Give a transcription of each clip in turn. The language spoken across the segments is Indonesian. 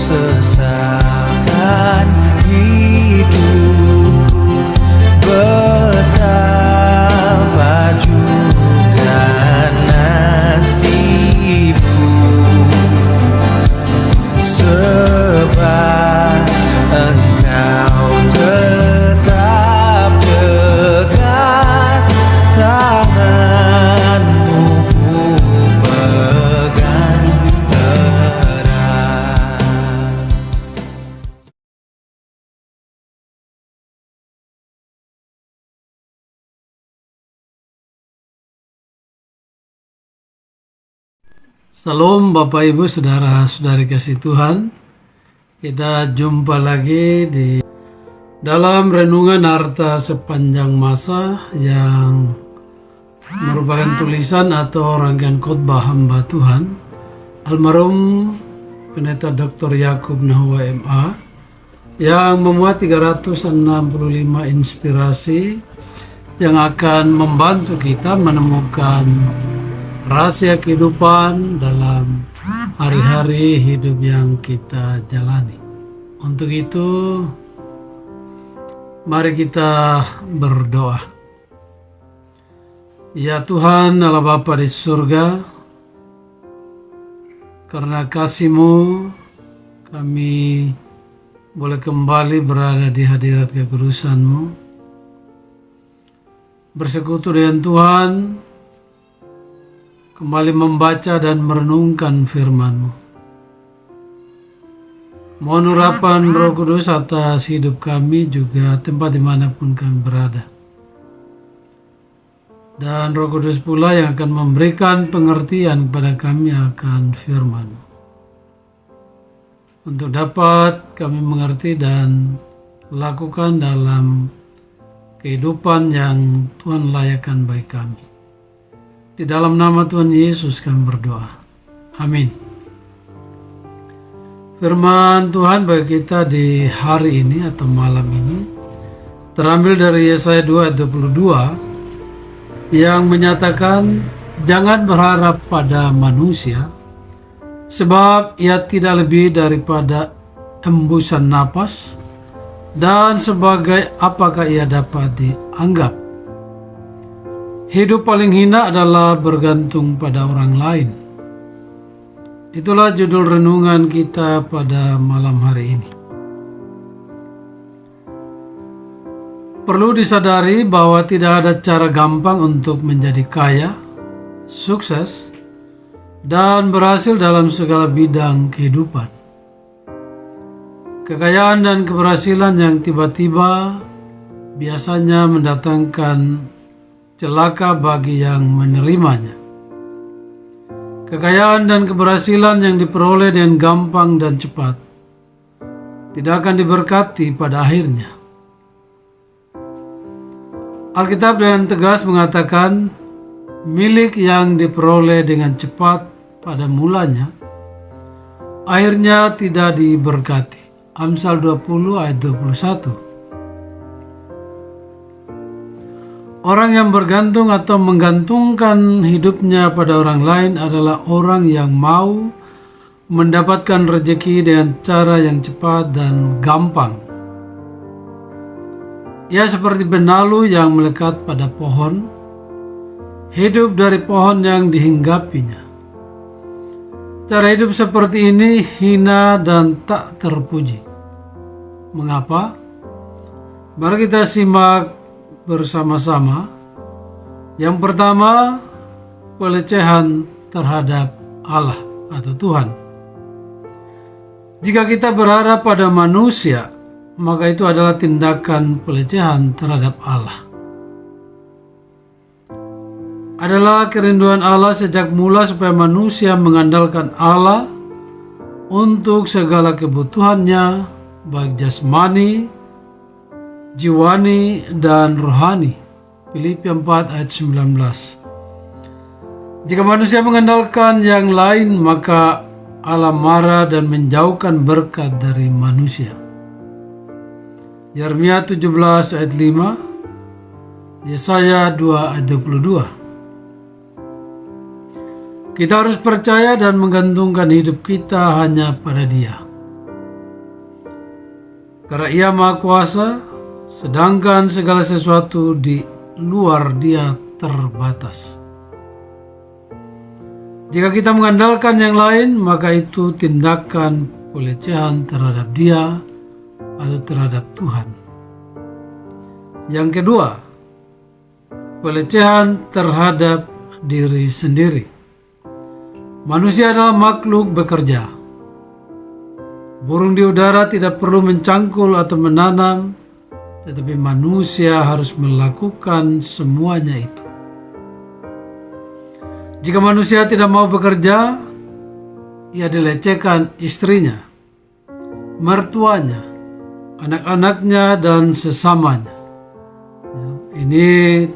sesakan hidupku, betapa juga nasibku, sebab Engkau tetap dekat, tanganmu ku pegang erat. Salam Bapak Ibu Saudara-saudari kasih Tuhan. Kita jumpa lagi di dalam renungan harta sepanjang masa yang merupakan tulisan atau rangkaian khotbah hamba Tuhan almarhum Pendeta Dr. Yakub Nahua MA yang memuat 365 inspirasi yang akan membantu kita menemukan rahasia kehidupan dalam hari-hari hidup yang kita jalani. Untuk itu, mari kita berdoa. Ya Tuhan Allah Bapa di surga, karena kasih-Mu kami boleh kembali berada di hadirat kekudusan-Mu, bersekutu dengan Tuhan, kembali membaca dan merenungkan firman-Mu. Mohon urapan Roh Kudus atas hidup kami juga tempat dimanapun kami berada. Dan Roh Kudus pula yang akan memberikan pengertian kepada kami akan firman-Mu, untuk dapat kami mengerti dan lakukan dalam kehidupan yang Tuhan layakkan bagi kami. Di dalam nama Tuhan Yesus kami berdoa. Amin. Firman Tuhan bagi kita di hari ini atau malam ini terambil dari Yesaya 2 ayat 22 yang menyatakan, jangan berharap pada manusia sebab ia tidak lebih daripada embusan napas, dan sebagai apakah ia dapat dianggap. Hidup paling hina adalah bergantung pada orang lain. Itulah judul renungan kita pada malam hari ini. Perlu disadari bahwa tidak ada cara gampang untuk menjadi kaya, sukses, dan berhasil dalam segala bidang kehidupan. Kekayaan dan keberhasilan yang tiba-tiba biasanya mendatangkan celaka bagi yang menerimanya. Kekayaan dan keberhasilan yang diperoleh dengan gampang dan cepat tidak akan diberkati pada akhirnya. Alkitab dengan tegas mengatakan, milik yang diperoleh dengan cepat pada mulanya akhirnya tidak diberkati. Amsal 20 ayat 21. Orang yang bergantung atau menggantungkan hidupnya pada orang lain adalah orang yang mau mendapatkan rezeki dengan cara yang cepat dan gampang. Ia seperti benalu yang melekat pada pohon, hidup dari pohon yang dihinggapinya. Cara hidup seperti ini hina dan tak terpuji. Mengapa? Mari kita simak bersama-sama. Yang pertama, pelecehan terhadap Allah atau Tuhan. Jika kita berharap pada manusia, maka itu adalah tindakan pelecehan terhadap Allah. Adalah kerinduan Allah sejak mula supaya manusia mengandalkan Allah untuk segala kebutuhannya, baik jasmani, jiwani, dan rohani. Filipi 4 ayat 19. Jika manusia mengandalkan yang lain, maka Allah marah dan menjauhkan berkat dari manusia. Yeremia 17 ayat 5, Yesaya 2 ayat 22. Kita harus percaya dan menggantungkan hidup kita hanya pada Dia. Karena Ia Maha Kuasa, sedangkan segala sesuatu di luar Dia terbatas. Jika kita mengandalkan yang lain, maka itu tindakan pelecehan terhadap Dia atau terhadap Tuhan. Yang kedua, pelecehan terhadap diri sendiri. Manusia adalah makhluk bekerja. Burung di udara tidak perlu mencangkul atau menanam, tetapi manusia harus melakukan semuanya itu. Jika manusia tidak mau bekerja, ia dilecehkan istrinya, mertuanya, anak-anaknya, dan sesamanya. Ini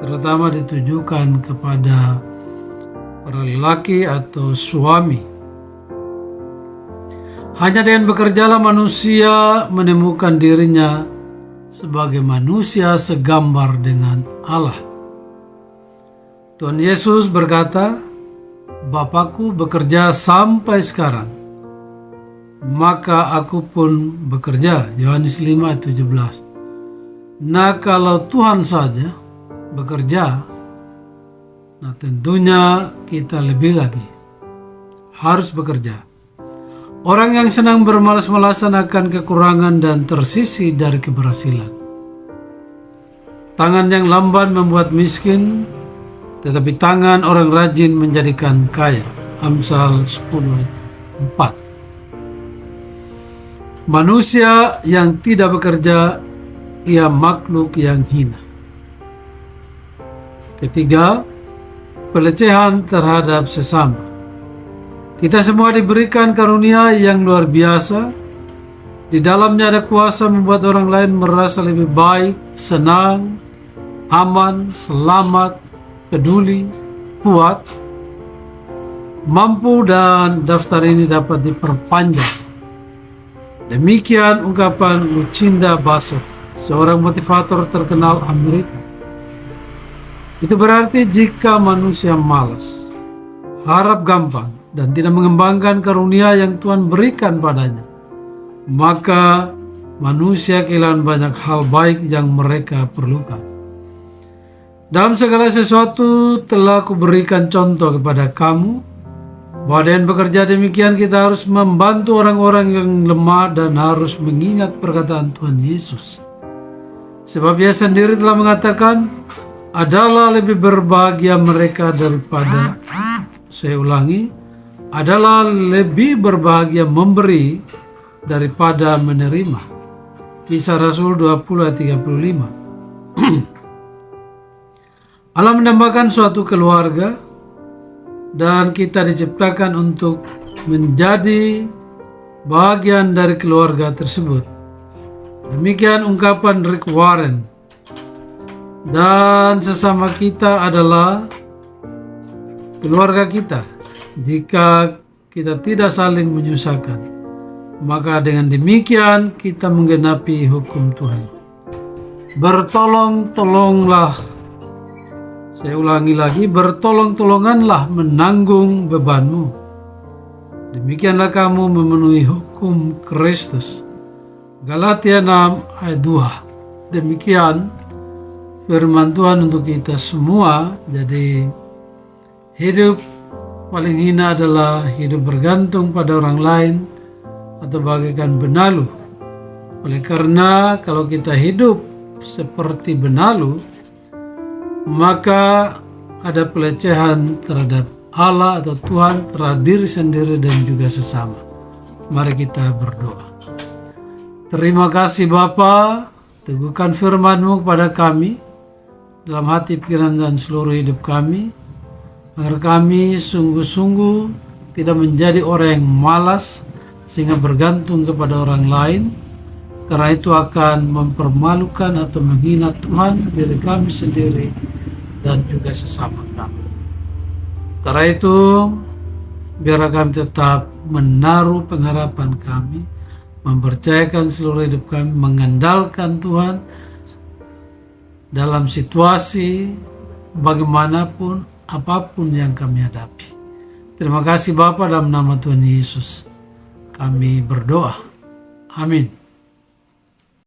terutama ditujukan kepada para lelaki atau suami. Hanya dengan bekerjalah manusia menemukan dirinya sebagai manusia segambar dengan Allah. Tuhan Yesus berkata, Bapakku bekerja sampai sekarang, maka aku pun bekerja. Yohanes 5:17. Nah, kalau Tuhan saja bekerja, nah tentunya kita lebih lagi harus bekerja. Orang yang senang bermalas-malasan akan kekurangan dan tersisih dari keberhasilan. Tangan yang lamban membuat miskin, tetapi tangan orang rajin menjadikan kaya. Amsal 10:4. Manusia yang tidak bekerja, ia makhluk yang hina. Ketiga, pelecehan terhadap sesama. Kita semua diberikan karunia yang luar biasa. Di dalamnya ada kuasa membuat orang lain merasa lebih baik, senang, aman, selamat, peduli, kuat, mampu, dan daftar ini dapat diperpanjang. Demikian ungkapan Lucinda Bassett, seorang motivator terkenal Amerika. Itu berarti jika manusia malas, harap gampang, dan tidak mengembangkan karunia yang Tuhan berikan padanya, maka manusia kehilangan banyak hal baik yang mereka perlukan. Dalam segala sesuatu telah kuberikan contoh kepada kamu, bahwa dengan bekerja demikian kita harus membantu orang-orang yang lemah dan harus mengingat perkataan Tuhan Yesus. Sebab Ia sendiri telah mengatakan, adalah lebih berbahagia mereka daripada, saya ulangi, adalah lebih berbahagia memberi daripada menerima. Kisah Rasul 20:35. Allah menambahkan suatu keluarga dan kita diciptakan untuk menjadi bagian dari keluarga tersebut. Demikian ungkapan Rick Warren. Dan sesama kita adalah keluarga kita. Jika kita tidak saling menyusahkan, maka dengan demikian kita menggenapi hukum Tuhan. Bertolong-tolonglah, saya ulangi lagi, bertolong-tolonganlah menanggung bebanmu. Demikianlah kamu memenuhi hukum Kristus. Galatia 6:2. Demikian firman Tuhan untuk kita semua. Jadi hidup paling hina adalah hidup bergantung pada orang lain atau bagaikan benalu. Oleh karena kalau kita hidup seperti benalu, maka ada pelecehan terhadap Allah atau Tuhan, terhadap diri sendiri dan juga sesama. Mari kita berdoa. Terima kasih Bapa, teguhkan firman-Mu kepada kami dalam hati, pikiran, dan seluruh hidup kami, agar kami sungguh-sungguh tidak menjadi orang yang malas sehingga bergantung kepada orang lain, karena itu akan mempermalukan atau menghina Tuhan, diri kami sendiri, dan juga sesama kami. Karena itu biarlah kami tetap menaruh pengharapan kami, mempercayakan seluruh hidup kami, mengandalkan Tuhan dalam situasi bagaimanapun, apapun yang kami hadapi. Terima kasih Bapa, dalam nama Tuhan Yesus kami berdoa. Amin.